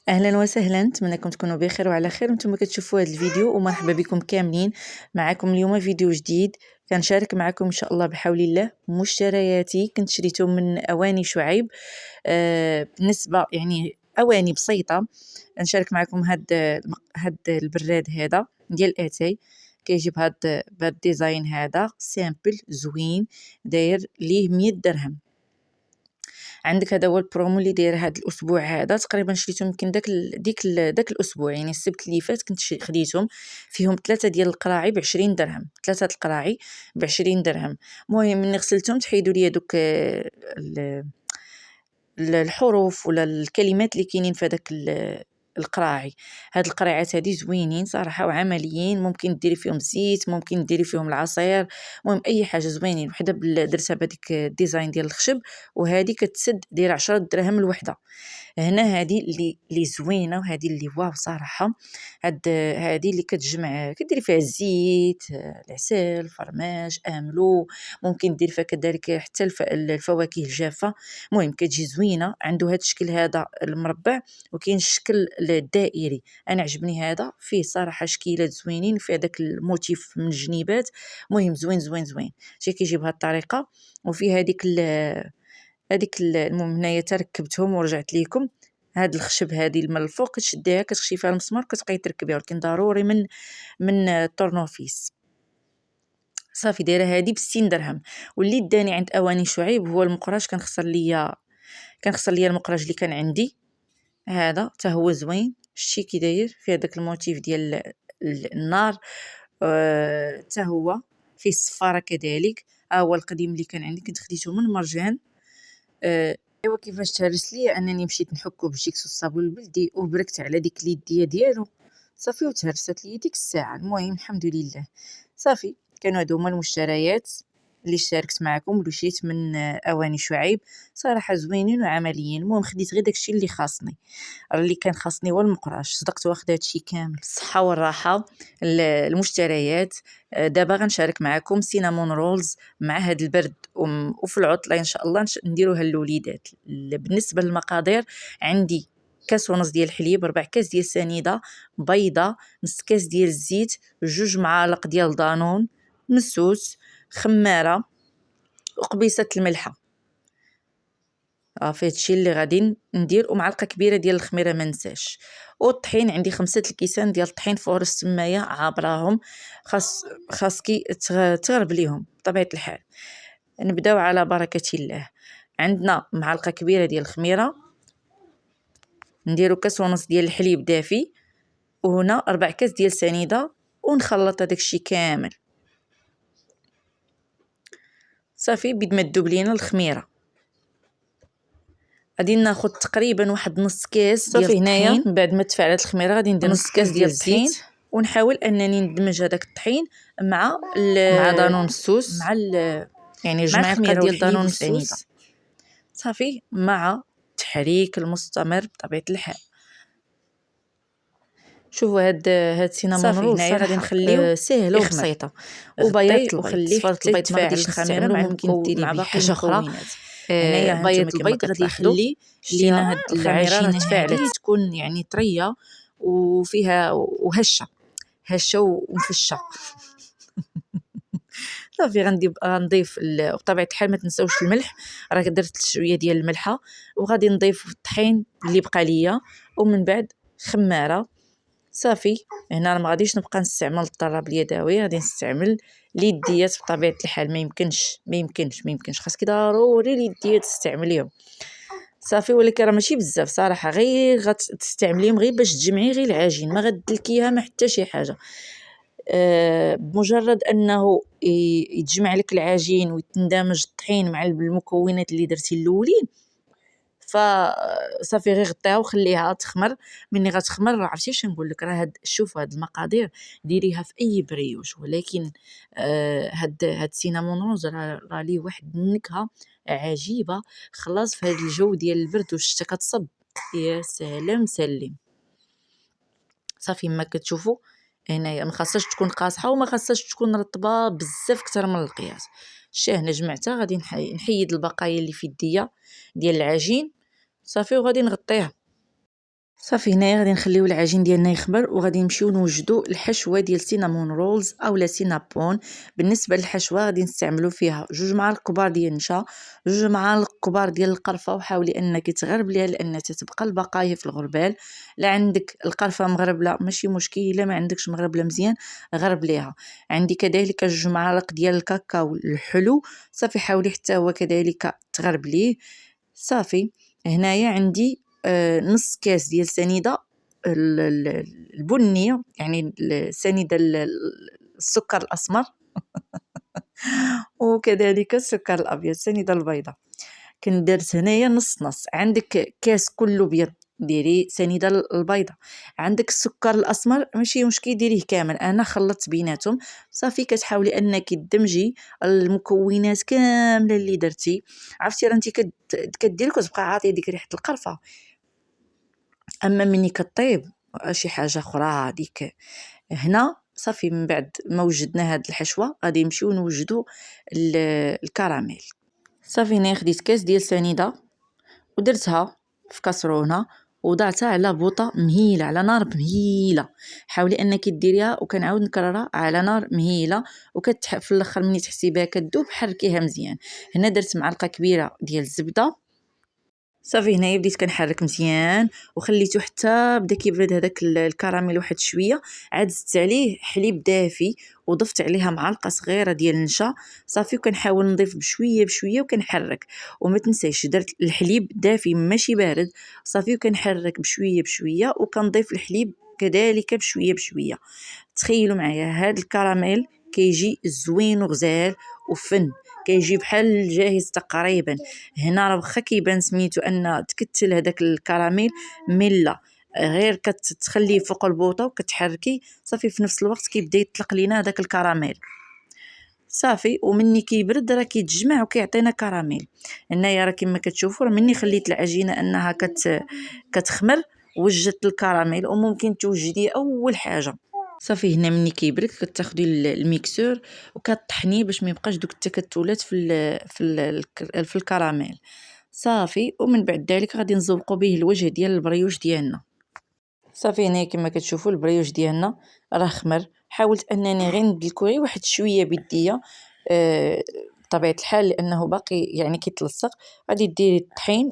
اهلا وسهلا، نتمنىكم تكونوا بخير وعلى خير وانتم كتشوفوا هذا الفيديو. ومرحبا بكم كاملين. معكم اليوم فيديو جديد كنشارك معكم ان شاء الله بحول الله مشترياتي كنت شريتهم من اواني شعيب. بالنسبه يعني اواني بسيطه. نشارك معكم هاد البراد هذا ديال اتاي، كيجيب بهذا الديزاين هذا سامبل زوين، داير ليه 100 درهم. عندك هذا هو البرومو اللي داير هذا الاسبوع هذا، تقريبا شريته يمكن داك الاسبوع، يعني السبت اللي فات كنت خديتهم. فيهم 3 ديال القراعي ب20 درهم، 3 القراعي ب20 درهم. المهم ملي غسلتهم تحيدوا لي دوك الحروف ولا الكلمات اللي كاينين في هذاك القراعي. هاد القراعات هادي زوينين صراحه وعمليين، ممكن ديري فيهم زيت، ممكن ديري فيهم العصير، المهم اي حاجه زوينين. وحده درتها بهذيك الديزاين ديال الخشب، وهذه كتسد دايره 10 درهم الوحده. هنا هذه اللي زوينه، وهذه اللي واو صراحه. هذه اللي كتجمع، كديري فيها الزيت، العسل، الفرماج، املو، ممكن دير فيها كذلك حتى الفواكه الجافه. المهم كتجي زوينه. عنده هذا الشكل هذا المربع، وكاين الشكل الدائري. انا عجبني هذا، فيه صراحه شكيلات زوينين، فيه داك الموتيف من الجنيبات. المهم زوين زوين زوين. شي كيجي بهذه الطريقه، وفيه المهم هنايا تركبتهم ورجعت ليكم. هاد الخشب هذه من الفوق كتشديها، كتخشي فيها المسمار، كتبقاي تركبيها، ولكن ضروري من الطرنوفيس. صافي دايره هذه ب60 درهم. واللي داني عند اواني شعيب هو المقراج. كنخسر ليا المقراج اللي كان عندي هذا، حتى هو زوين. شتي كي داير فيه داك الموتيف ديال النار، حتى هو فيه الصفاره كذلك. هو القديم اللي كان عندي كنت خديته من مرجان. ايوا كيفاش تهرس لي انني مشيت نحكو بالجيكسو الصابون البلدي، وبركت على ديك اليديه ديالو صافي، وتهرست لي ديك الساعه. المهم الحمد لله. صافي كانوا هادو هما المشتريات اللي شاركت معكم، واللي شريت من اواني شعيب. صراحه زوينين وعمليين. المهم خديت غير داكشي اللي خاصني. اللي كان خاصني هو المقراش، صدقت واخده هادشي كامل بالصحه والراحه. المشتريات. دابا غنشارك معكم سينامون رولز مع هاد البرد وفي العطله ان شاء الله نديروها للوليدات. بالنسبه للمقادير، عندي كاس ونص ديال الحليب، 4 كاس ديال السنيده بيضه، نص كاس ديال الزيت، 2 معالق ديال دانون، مسوس، خماره، وقبيصه الملحه. في هادشي اللي غادي ندير، ومعلقه كبيره ديال الخميره ما ننساش. والطحين عندي 5 الكيسان ديال الطحين فور السمايه عابراهم. خاصكي تغرب ليهم بطبيعه الحال. نبداو على بركه الله. عندنا معلقه كبيره ديال الخميره، نديرو كاس ونص ديال الحليب دافي، وهنا 4 كاس ديال سنيده، ونخلط هذاك الشيء كامل. صافي بيد ما تذوب لينا الخميره، غادي ناخذ تقريبا واحد نص كاس ديال الطحين. بعد ما تفاعلت الخميره غادي ندير نص كاس ديال الطحين، ونحاول انني ندمج هذاك الطحين مع دانون السوس، يعني جمع الخميره ديال دانون السوس. صافي مع تحريك المستمر بطبيعه الحال. شوفوا هاد سينامون رول هنايا غادي نخليوه سهله وبسيطه. وبيض البيض، صفاره البيض ما غاديش نستعملو، ممكن ديري مع باقي حاجه اخرى. هنايا بيض البيض غادي يخلي لينا هاد العجينه تفاعلت تكون يعني طريه وفيها وهشه ومفشه. صافي غنضيف بطبيعه الحال ما تنساوش الملح، راه درت شويه ديال الملحه. وغادي نضيف الطحين اللي بقى ليا، ومن بعد خماره. صافي هنا ما غاديش نبقى نستعمل الطراب اليدوي، غادي نستعمل اليديات بطبيعه الحال. ما يمكنش خاصك ضروري اليديات تستعمليهم. صافي ولكن راه ماشي بزاف صراحه، غير غتستعمليهم غير باش تجمعي غير العجين، ما غدلكيها ما حتى شي حاجه. بمجرد انه يتجمع لك العجين ويتندمج الطحين مع المكونات اللي درتي الاولين، فصافي غير غطيها وخليها تخمر. مني غتخمر عرفتي واش نقول لك، راه شوف هاد المقادير ديريها في اي بريوش، ولكن هاد سينامون روز راه ليه واحد النكهه عجيبه. خلاص في هاد الجو ديال البرد والشتا كتصب، يا سلام سلم. صافي ما كتشوفوا هنايا ما خاصهاش تكون قاصحه وما خاصهاش تكون رطبه بزاف كتر من القياس. هنا جمعتها، غادي نحيد البقايا اللي في يديا ديال العجين. صافي وغادي نغطيها. صافي هنايا غادي نخليو العجين ديالنا يخمر وغادي نمشيو نوجدو الحشوه ديال سينامون رولز اولا سينابون. بالنسبه للحشوه غادي نستعملوا فيها 2 معالق كبار ديال النشا، 2 معالق كبار ديال القرفه، وحاولي انك تغربليها لان تتبقى البقايا في الغربال. لا عندك القرفه مغربله ماشي مشكل، الا ما عندكش مغربله مزيان غربليها. عندي كذلك 2 معالق ديال الكاكاو الحلو، صافي حاولي حتى هو كذلك تغربليه. صافي هنايا عندي نص كاس ديال سنيده البنيه، يعني سنيده السكر الاسمر وكذلك السكر الابيض سنيده البيضاء. درت هنايا نص نص. عندك كاس كله بيض ديري سنيده البيضه، عندك السكر الاسمر ماشي مشكل ديريه كامل، انا خلطت بيناتهم. صافي كتحاولي انك تدمجي المكونات كامله اللي درتي. عرفتي راه انت كديري كتبقى عاطيه ديك ريحه القرفه، اما مني كطيب شي حاجه اخرى ديك. هنا صافي من بعد ما وجدنا هاد الحشوه غادي نمشيو نوجدو الكراميل. صافي هنا خديت كاس ديال سنيده ودرتها في كاسرونه وضعتها على بوطه مهيله على نار مهيله. حاولي انك ديريها وكنعاود نكررها على نار مهيله، في الاخر ملي تحسي بها كذوب حركيها مزيان. هنا درت معلقه كبيره ديال الزبده. صافي هنايا بديت كنحرك مزيان وخليته حتى بدا كيبرد هذاك الكراميل واحد شويه. عاد زدت عليه حليب دافي وضفت عليها معلقه صغيره ديال النشا. صافي وكنحاول نضيف بشويه بشويه وكنحرك. وما تنسايش درت الحليب دافي ماشي بارد. صافي وكنحرك بشويه بشويه وكنضيف الحليب كذلك بشويه بشويه. تخيلوا معايا هاد الكراميل كيجي زوين وغزال وفن، كيجي بحال جاهز تقريبا. هنا راه واخا كيبان سميتو ان تكتل هذاك الكراميل، ملا غير كتخليه فوق البوطه وكتحركي صافي في نفس الوقت كيبدا يطلق لينا هذاك الكراميل. صافي ومني كيبرد راه كيتجمع وكيعطينا كراميل. هنايا راه كما كتشوفوا راه مني خليت العجينه انها كتخمر وجدت الكراميل. وممكن توجدي اول حاجه صافي هنا مني كيبرد كتاخدي الميكسور وكطحنيه باش ما يبقاش دوك التكتلات في الكراميل. صافي ومن بعد ذلك غادي نزوقوا به الوجه ديال البريوش ديالنا. صافي هنا كما كتشوفوا البريوش ديالنا راه خمر. حاولت انني غير ندلكو غير واحد شويه بيديه بطبيعه الحال لانه باقي يعني كيتلصق. غادي ديري الطحين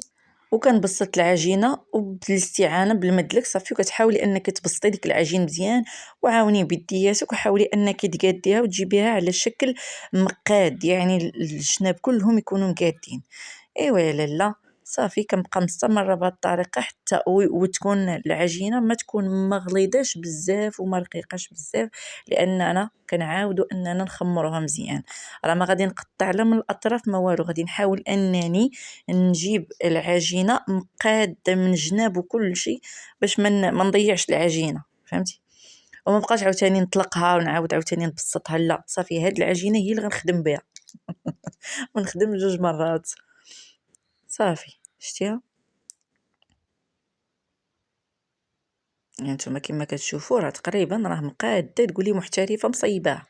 وكنبسط العجينه وبالاستعانه بالمدلك. صافي وكتحاولي انك تبسطي ديك العجين مزيان وعاوني بيدياتك وحاولي انك تقاديها وتجيبيها على شكل مقاد، يعني الجناب كلهم يكونوا مقادين. ايوا لالا صافي كنبقى مستمره بهذه الطريقه حتى وتكون العجينه ما تكون مغليظاش بزاف وما رقيقاش بزاف، لاننا كنعاودوا اننا نخمروها مزيان. راه ما غادي نقطع لا من الاطراف ما والو، غادي نحاول انني نجيب العجينه مقاده من جناب وكل شيء باش ما نضيعش العجينه، فهمتي؟ وما بقاش عاوتاني نطلقها ونعاود عاوتاني نبسطها. لا صافي هاد العجينه هي اللي غنخدم بها ونخدم 2 مرات. صافي شتيها يعني نتوما كما كتشوفوا راه تقريبا راه مقاده تقولي محترفه مصيبه.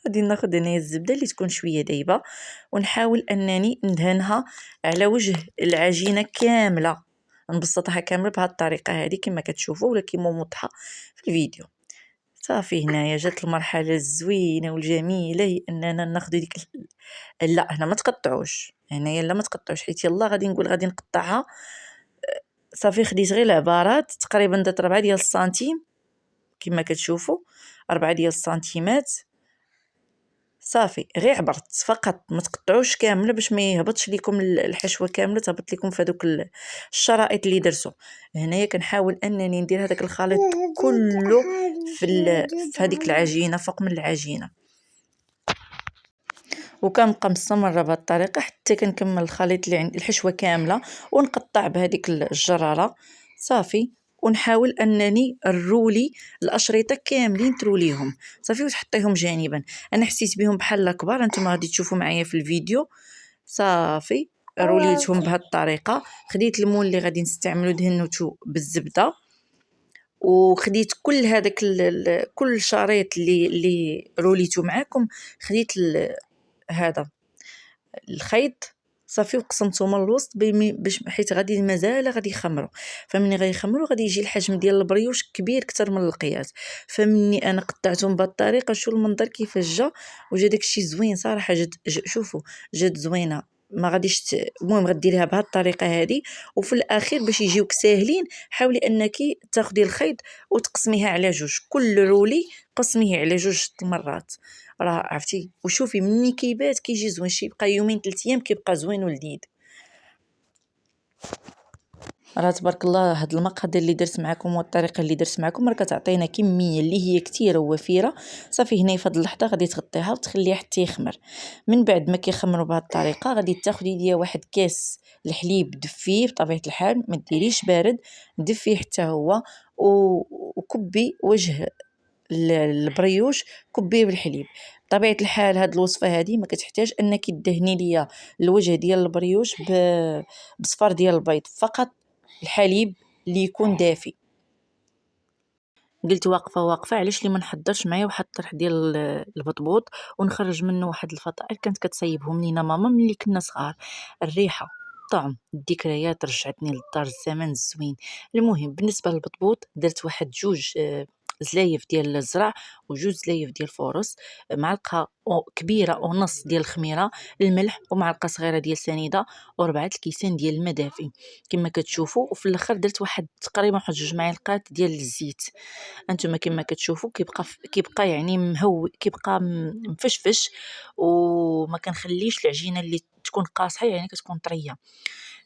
غادي ناخذ هنا الزبده اللي تكون شويه دايبه ونحاول انني ندهنها على وجه العجينه كامله، نبسطها كامله بهذه الطريقه هذه كما كتشوفوا ولا كما موضحه في الفيديو. صافي هنايا جات المرحله الزوينه والجميله هي اننا ناخذ ديك لا هنا ما تقطعوش، هنايا لا ما تقطعوش حيت يلا غادي نقول غادي نقطعها. صافي خديت غير العبارات تقريبا درت 4 ديال السنتيم كما كتشوفوا 4 ديال السنتيمات. صافي غير عبرت فقط، ما تقطعوش كامله باش ما يهبطش لكم الحشوه كامله تهبط لكم في هذوك الشرائط اللي درتو. هنايا كنحاول انني ندير هذاك الخليط كله في هذيك العجينه فوق من العجينه، وكنبقى مستمره بهذه الطريقه حتى كنكمل الخليط اللي عندي الحشوه كامله ونقطع بهذيك الجراره. صافي ونحاول انني الرولي الاشرطه كاملين تروليهم صافي وتحطيهم جانبا. انا حسيت بهم بحال كبار، انتم غادي تشوفوا معايا في الفيديو. صافي روليتهم بهذه الطريقه. خديت المول اللي غادي نستعملو دهنته بالزبده وخديت كل هذاك كل شريط اللي روليته معاكم. خديت هذا الخيط صافي وقسمتهم من الوسط باش حيت غادي مازال غادي يخمروا. فمني غيخمروا غادي يجي الحجم ديال البريوش كبير اكثر من القياس. فمني انا قطعتهم بهذه الطريقه، شو المنظر كيفاش جا، وجا داكشي زوين صراحه. شوفوا جات زوينه. ما غاديش المهم غديريها بهذه الطريقه هذه. وفي الاخير باش يجيوك ساهلين حاولي انك تاخدي الخيط وتقسميها على جوج، كل رولي قسميه على جوج المرات، راه عرفتي. وشوفي مني كيبات كيجي زوين، شي يبقى يومين 3 ايام كيبقى زوين ولذيذ. راه تبارك الله هاد المقادير اللي درت معكم والطريقه اللي درت معكم راه كتعطينا كميه اللي هي كثيره ووفيره. صافي هنا في هاد اللحظه غادي تغطيها وتخليها حتى يخمر. من بعد ما كيخمروا بهاد الطريقه غادي تاخدي ليا واحد كاس الحليب دفيه بطبيعه الحال، ما ديريش بارد، دفيه حتى هو، وكبي وجه البريوش كبيه بالحليب. بطبيعه الحال هاد الوصفه هذه ما كتحتاج انك تدهني ليا الوجه ديال البريوش بصفار ديال البيض، فقط الحليب اللي يكون دافي. قلت واقفه علاش لي ما نحضرش معايا واحد الطرح ديال البطبوط ونخرج منه واحد الفطائر كانت كتصايبهم لينا ماما ملي كنا صغار. الريحه، الطعم، الذكريات رجعتني للدار، الزمن الزوين. المهم بالنسبه للبطبوط درت واحد جوج زلايف ديال الزرع وجوج زلايف ديال الفورص، معلقه كبيره ونص ديال الخميره، الملح ومعلقه صغيره ديال سنيده، وربعه الكيسان ديال الماء دافي كما كتشوفوا. وفي الاخر درت واحد تقريبا واحد جوج معالق ديال الزيت. انتما كما كتشوفوا كيبقى يعني كيبقى مفشفش، وما كنخليش العجينه اللي تكون قاصحه يعني كتكون طريه.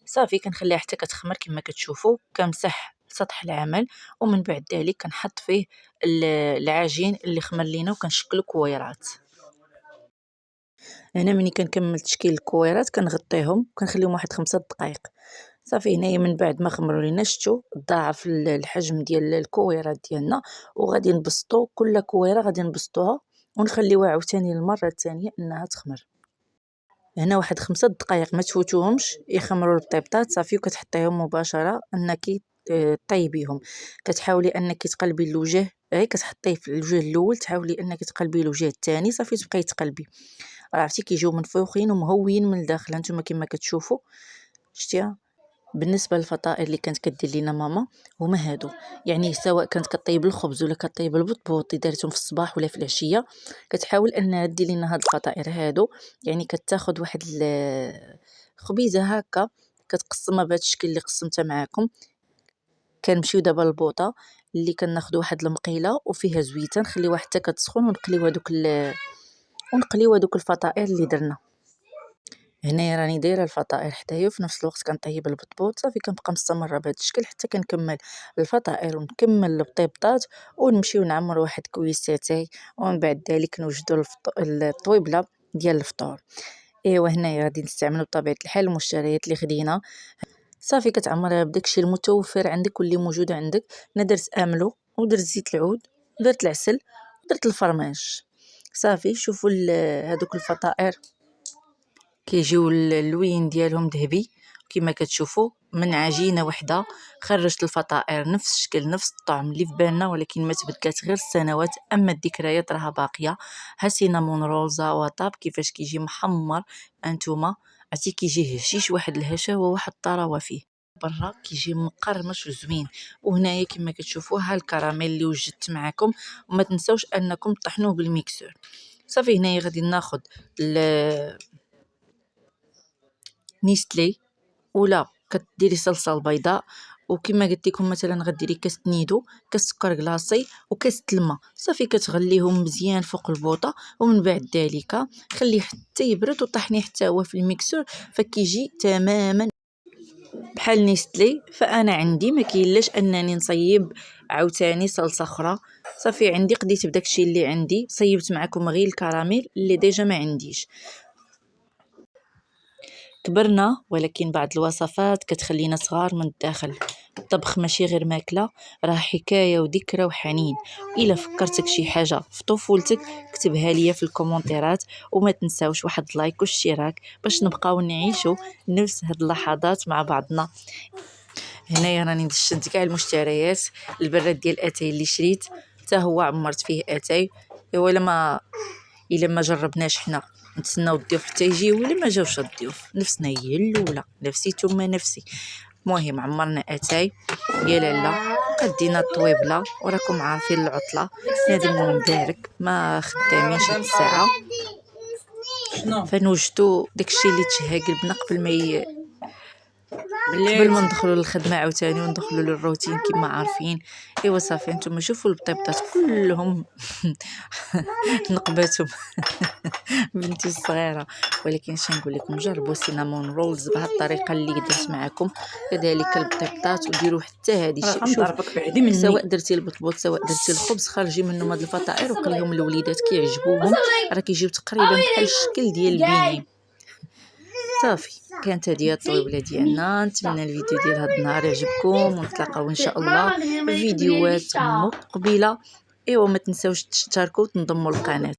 صافي كنخليها حتى كتخمر كما كتشوفوا. كنمسح سطح العمل ومن بعد ذلك كنحط فيه العجين اللي خمر لينا وكنشكلو كويرات. هنا ملي كنكمل تشكيل الكويرات كنغطيهم وكنخليهم واحد 5 دقائق. صافي هنايا من بعد ما خمروا لينا شتو ضاعف الحجم ديال الكويرات ديالنا، وغادي نبسطو كل كويره غادي نبسطوها ونخليوها عاوتاني المره الثانيه انها تخمر. هنا واحد 5 دقائق ما تفوتوهمش يخمروا البطيبطات. صافي وكتحطيهم مباشره انك طيبيهم. كتحاولي انك تقلبي الوجه، غير كتحطيه في الوجه الاول تحاولي انك تقلبي الوجه الثاني. صافي تبقاي تقلبي، راه عرفتي كيجيو منفوخين ومهويين من الداخل هانتوما كما كتشوفوا. شتيها. بالنسبه للفطائر اللي كانت كدير لينا ماما هما هادو، يعني سواء كانت كطيب الخبز ولا كطيب البطبوط اللي دارتهم في الصباح ولا في العشيه، كتحاول انها دير لينا هاد الفطائر هادو. يعني كتاخذ واحد خبيزه هكا كتقسمها بهذا الشكل اللي قسمتها معاكم. كنمشيو دابا للبوطه اللي كناخذ واحد المقيله وفيها زويته نخليوها حتى كتسخن ونقليو هذوك الفطائر اللي درنا. هنايا راني دايره الفطائر حدايا وفي نفس الوقت كنطيب البطبوط. صافي كنبقى مستمره بهذا الشكل حتى كنكمل الفطائر ونكمل البطيبطات ونمشيو نعمر واحد كويساتاي، ومن بعد ذلك نوجدوا الطويبله ديال الفطور. ايوا هنايا غادي نستعملوا بطبيعه الحال المشتريات اللي خدينا. صافي كتعمريها بداكشي المتوفر عندك واللي موجود عندك. انا درت املو ودرت زيت العود ودرت العسل ودرت الفرماج. صافي شوفوا هذوك الفطائر كيجيو اللوين ديالهم ذهبي كما كتشوفوا. من عجينه وحده خرجت الفطائر نفس الشكل نفس الطعم اللي في بالنا، ولكن ما تبدلات غير السنوات، اما الذكريات راها باقيه. ها سينامون روزا وطاب كيفاش كيجي محمر. انتما عرفتي كيجي هشيش واحد الهشاوه واحد الطراوه فيه برا كيجي مقرمش وزوين. وهنايا كما كتشوفوا ها الكراميل اللي وجدت معكم، وما تنساوش انكم طحنوه بالميكسور. صافي هنايا غادي ناخذ نيستلي ولا كديري صلصه البيضاء، وكما قلت لكم مثلا غديري كاس نيدو، كاس سكر كلاصي، وكاس الماء. صافي كتغليهم مزيان فوق البوطه، ومن بعد ذلك خليه حتى يبرد وطحنيه حتى هو في الميكسور فكيجي تماما بحال نيستلي. فانا عندي ما كاينلاش انني نصيب عاوتاني صلصه اخرى. صافي عندي قديت بداكشي اللي عندي، صيبت معكم غير الكراميل اللي ديجا ما عنديش. كبرنا ولكن بعض الوصفات كتخلينا صغار من الداخل. الطبخ ماشي غير ماكله، راه حكايه وذكرى وحنين. الا فكرتك شي حاجه في طفولتك كتبها ليا في الكومونتيرات، وما تنساوش واحد لايك واشتراك باش نبقاو نعيشوا نفس هاد اللحظات مع بعضنا. هنايا راني دشنت كاع المشتريات. البراد ديال اتاي اللي شريت حتى هو عمرت فيه اتاي. الا ما جربناش حنا نتسناو الضيوف حتى يجيو، ولا ما جاوش الضيوف نفسنا هي الاولى، نفسي ثم نفسي. المهم عمرنا اتاي يا لاله، قدينا الطويبله وراكم عارفين العطله لازم ندارك ما خدامينش هاد الساعه، فنوجدوا داكشي اللي تشهى قلبنا قبل ما ندخلوا للخدمه عاوتاني وندخلوا للروتين كما عارفين. ايوا صافي نتوما شوفوا البطيبطات كلهم نقباتهم بنتي الصغيره. ولكن اش نقول لكم، جربوا سينامون رولز بهذه الطريقه اللي درت معكم، كذلك البطيبطات، وديروا حتى هذه شوف بعدي مني، سواء درتي البطبوط سواء درتي الخبز، خرجي منهم هاد الفطائر وقليهم الوليدات كيعجبوهم، راه كيجيو تقريبا بحال الشكل ديال البيني. صافي كانت هذه الطويبله ديالنا. نتمنى الفيديو ديال هذا النهار يعجبكم، ونتلاقاو ان شاء الله في فيديوهات مقبله. ايوا ما تنساوش تشتركوا وتنضموا للقناه.